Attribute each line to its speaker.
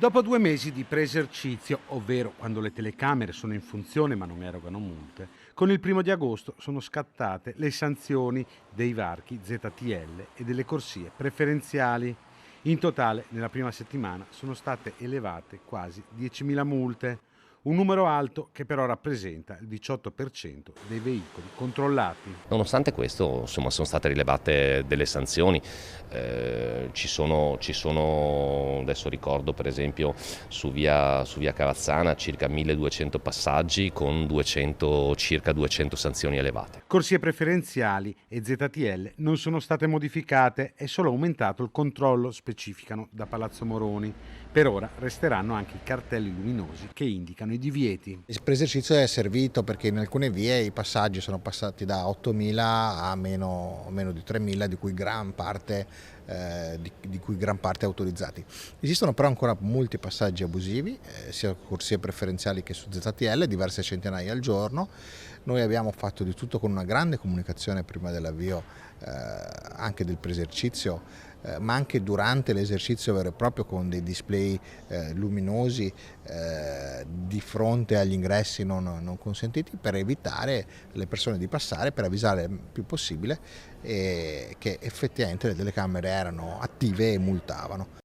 Speaker 1: Dopo 2 mesi di pre-esercizio, ovvero quando le telecamere sono in funzione ma non erogano multe, con il 1° di agosto sono scattate le sanzioni dei varchi ZTL e delle corsie preferenziali. In totale, nella prima settimana sono state elevate quasi 10.000 multe, un numero alto che però rappresenta il 18% dei veicoli controllati.
Speaker 2: Nonostante questo, insomma, sono state rilevate delle sanzioni. Adesso ricordo per esempio su via Cavazzana circa 1200 passaggi con circa 200 sanzioni elevate.
Speaker 1: Corsie preferenziali e ZTL non sono state modificate, è solo aumentato il controllo, specificano da Palazzo Moroni. Per ora resteranno anche i cartelli luminosi che indicano i divieti.
Speaker 3: Il preesercizio è servito perché in alcune vie i passaggi sono passati da 8.000 a meno di 3.000, di cui gran parte autorizzati. Esistono però ancora molti passaggi abusivi, sia corsie preferenziali che su ZTL, diverse centinaia al giorno. Noi abbiamo fatto di tutto con una grande comunicazione prima dell'avvio anche del preesercizio, ma anche durante l'esercizio vero e proprio, con dei display luminosi di fronte agli ingressi non consentiti, per evitare le persone di passare, per avvisare il più possibile che effettivamente le telecamere erano attive e multavano.